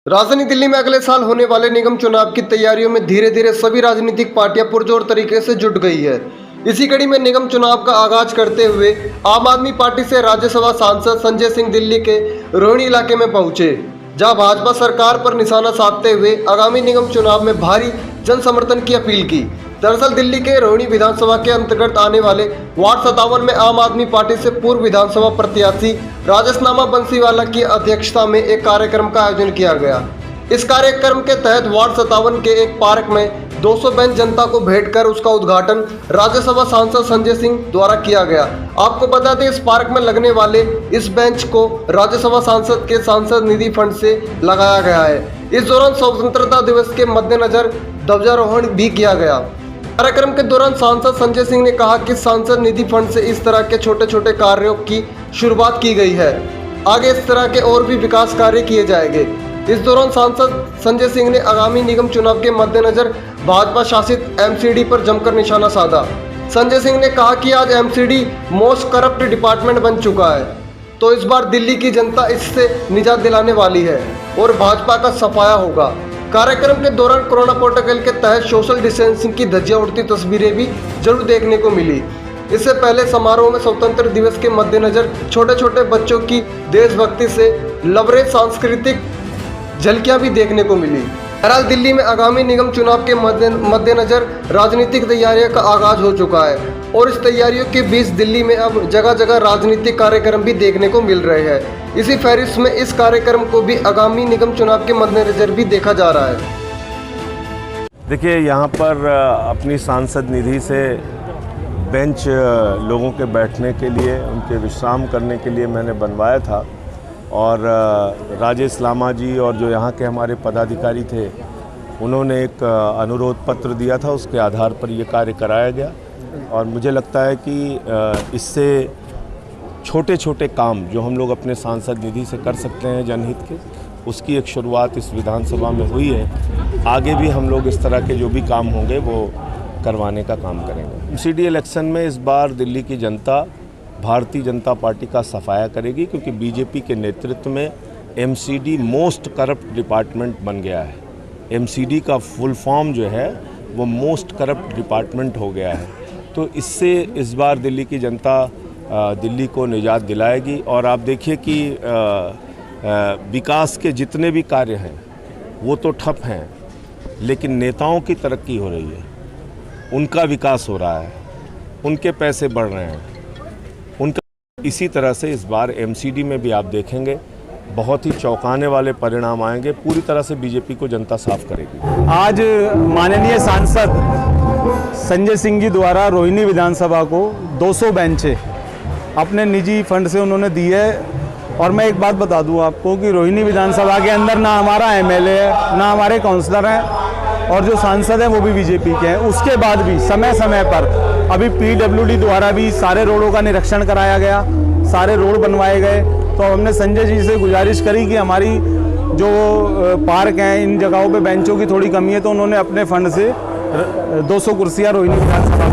राजधानी दिल्ली में अगले साल होने वाले निगम चुनाव की तैयारियों में धीरे धीरे सभी राजनीतिक पार्टियां पुरजोर तरीके से जुट गई है। इसी कड़ी में निगम चुनाव का आगाज करते हुए आम आदमी पार्टी से राज्यसभा सांसद संजय सिंह दिल्ली के रोहिणी इलाके में पहुंचे, जहां भाजपा सरकार पर निशाना साधते हुए आगामी निगम चुनाव में भारी जन समर्थन की अपील की। दरअसल दिल्ली के रोहिणी विधानसभा के अंतर्गत आने वाले वार्ड 57 में आम आदमी पार्टी से पूर्व विधानसभा प्रत्याशी राजेश नामा बंसीवाला की अध्यक्षता में एक कार्यक्रम का आयोजन किया गया। इस कार्यक्रम के तहत वार्ड 57 के एक पार्क में 200 बेंच जनता को भेंट कर उसका उद्घाटन राज्यसभा सांसद संजय सिंह द्वारा किया गया। आपको बता दें, इस पार्क में लगने वाले इस बेंच को राज्यसभा सांसद के सांसद निधि फंड से लगाया गया है। इस दौरान स्वतंत्रता दिवस के मद्देनजर ध्वजारोहण भी किया गया। कार्यक्रम के दौरान सांसद संजय सिंह ने कहा कि सांसद निधि फंड से इस तरह के छोटे छोटे कार्यों की शुरुआत की गई है। आगे इस तरह के और भी विकास कार्य किए जाएंगे। इस दौरान सांसद संजय सिंह ने आगामी निगम चुनाव के मद्देनजर भाजपा शासित एमसीडी पर जमकर निशाना साधा। संजय सिंह ने कहा कि आज एमसीडी मोस्ट करप्ट डिपार्टमेंट बन चुका है, तो इस बार दिल्ली की जनता इससे निजात दिलाने वाली है और भाजपा का सफाया होगा। कार्यक्रम के दौरान कोरोना प्रोटोकॉल के तहत सोशल डिस्टेंसिंग की धज्जियां उड़ती तस्वीरें भी जरूर देखने को मिली। इससे पहले समारोह में स्वतंत्र दिवस के मद्देनजर छोटे छोटे बच्चों की देशभक्ति से लबरेज सांस्कृतिक झलकियां भी देखने को मिली। बहरहाल दिल्ली में आगामी निगम चुनाव के मद्देनजर राजनीतिक तैयारियों का आगाज हो चुका है और इस तैयारियों के बीच दिल्ली में अब जगह जगह राजनीतिक कार्यक्रम भी देखने को मिल रहे हैं। इसी फहरिस्त में इस कार्यक्रम को भी आगामी निगम चुनाव के मद्देनजर भी देखा जा रहा है। देखिए, यहाँ पर अपनी सांसद निधि से बेंच लोगों के बैठने के लिए, उनके विश्राम करने के लिए मैंने बनवाया था और राजेश नामा जी और जो यहाँ के हमारे पदाधिकारी थे उन्होंने एक अनुरोध पत्र दिया था, उसके आधार पर ये कार्य कराया गया। और मुझे लगता है कि इससे छोटे छोटे काम जो हम लोग अपने सांसद निधि से कर सकते हैं जनहित के, उसकी एक शुरुआत इस विधानसभा में हुई है। आगे भी हम लोग इस तरह के जो भी काम होंगे वो करवाने का काम करेंगे। एमसीडी इलेक्शन में इस बार दिल्ली की जनता भारतीय जनता पार्टी का सफाया करेगी, क्योंकि बीजेपी के नेतृत्व में एमसीडी मोस्ट करप्ट डिपार्टमेंट बन गया है। एमसीडी का फुल फॉर्म जो है वो मोस्ट करप्ट डिपार्टमेंट हो गया है। तो इससे इस बार दिल्ली की जनता दिल्ली को निजात दिलाएगी। और आप देखिए कि विकास के जितने भी कार्य हैं वो तो ठप हैं, लेकिन नेताओं की तरक्की हो रही है, उनका विकास हो रहा है, उनके पैसे बढ़ रहे हैं, उनका इसी तरह से इस बार एमसीडी में भी आप देखेंगे बहुत ही चौंकाने वाले परिणाम आएंगे। पूरी तरह से बीजेपी को जनता साफ करेगी। आज माननीय सांसद संजय सिंह जी द्वारा रोहिणी विधानसभा को 200 बेंचें अपने निजी फंड से उन्होंने दी है। और मैं एक बात बता दूं आपको कि रोहिणी विधानसभा के अंदर ना हमारा एमएलए है, ना हमारे काउंसलर हैं, और जो सांसद हैं वो भी बीजेपी के हैं। उसके बाद भी समय समय पर अभी पीडब्ल्यूडी द्वारा भी सारे रोडों का निरीक्षण कराया गया, सारे रोड बनवाए गए। तो हमने संजय जी से गुजारिश करी कि हमारी जो पार्क हैं, इन जगहों पे बेंचों की थोड़ी कमी है, तो उन्होंने अपने फंड से 200 कुर्सियाँ रोहिणी विधानसभा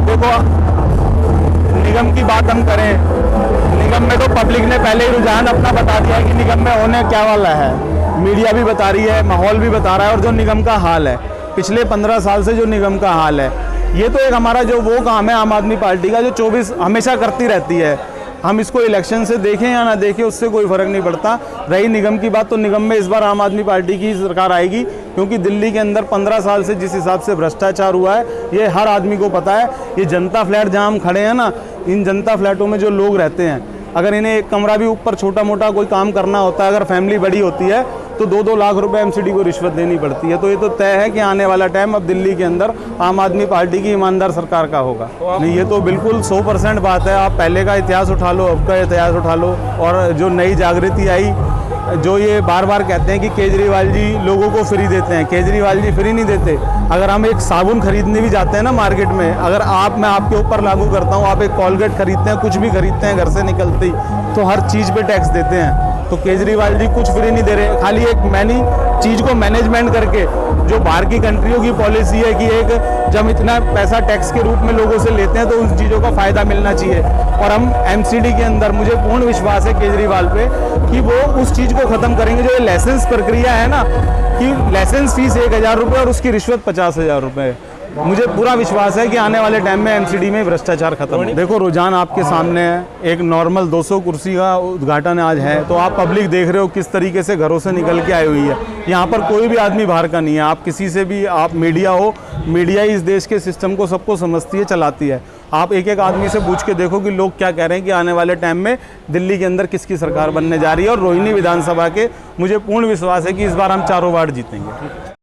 देखो। निगम की बात हम करें, निगम में तो पब्लिक ने पहले ही रुझान अपना बता दिया है कि निगम में होने क्या वाला है। मीडिया भी बता रही है, माहौल भी बता रहा है, और जो निगम का हाल है पिछले 15 साल से जो निगम का हाल है, ये तो एक हमारा जो वो काम है आम आदमी पार्टी का जो 24 हमेशा करती रहती है। हम इसको इलेक्शन से देखें या ना देखें उससे कोई फ़र्क नहीं पड़ता। रही निगम की बात, तो निगम में इस बार आम आदमी पार्टी की सरकार आएगी, क्योंकि दिल्ली के अंदर 15 साल से जिस हिसाब से भ्रष्टाचार हुआ है ये हर आदमी को पता है। ये जनता फ्लैट जहाँ हम खड़े हैं ना, इन जनता फ्लैटों में जो लोग रहते हैं, अगर इन्हें एक कमरा भी ऊपर छोटा मोटा कोई काम करना होता है, अगर फैमिली बड़ी होती है तो 2-2 लाख रुपए एमसीडी को रिश्वत देनी पड़ती है। तो ये तो तय है कि आने वाला टाइम अब दिल्ली के अंदर आम आदमी पार्टी की ईमानदार सरकार का होगा। नहीं, ये तो बिल्कुल 100% बात है। आप पहले का इतिहास उठा लो, अब का इतिहास उठा लो, और जो नई जागृति आई, जो ये बार बार कहते हैं कि केजरीवाल जी लोगों को फ्री देते हैं, केजरीवाल जी फ्री नहीं देते। अगर हम एक साबुन खरीदने भी जाते हैं ना मार्केट में, अगर मैं आपके ऊपर लागू करता हूँ, आप एक कॉलगेट खरीदते हैं, कुछ भी खरीदते हैं घर से निकलते ही, तो हर चीज़ पे टैक्स देते हैं। तो केजरीवाल जी कुछ फ्री नहीं दे रहे, खाली एक चीज़ को मैनेजमेंट करके, जो बाहर की कंट्रियों की पॉलिसी है कि एक जब इतना पैसा टैक्स के रूप में लोगों से लेते हैं तो उन चीज़ों का फ़ायदा मिलना चाहिए। और हम एमसीडी के अंदर, मुझे पूर्ण विश्वास है केजरीवाल पे कि वो उस चीज़ को ख़त्म करेंगे जो ये लाइसेंस प्रक्रिया है ना, कि लाइसेंस फीस 1000 रुपये और उसकी रिश्वत 50,000 रुपये। मुझे पूरा विश्वास है कि आने वाले टाइम में एमसीडी में भ्रष्टाचार खत्म हो। देखो रुझान आपके सामने है, एक नॉर्मल 200 कुर्सी का उद्घाटन आज है, तो आप पब्लिक देख रहे हो किस तरीके से घरों से निकल के आई हुई है। यहाँ पर कोई भी आदमी बाहर का नहीं है। आप किसी से भी, आप मीडिया हो, मीडिया इस देश के सिस्टम को सबको समझती है, चलाती है। आप एक एक आदमी से पूछ के देखो कि लोग क्या कह रहे हैं कि आने वाले टाइम में दिल्ली के अंदर किसकी सरकार बनने जा रही है। और रोहिणी विधानसभा के मुझे पूर्ण विश्वास है कि इस बार हम चारों वार्ड जीतेंगे।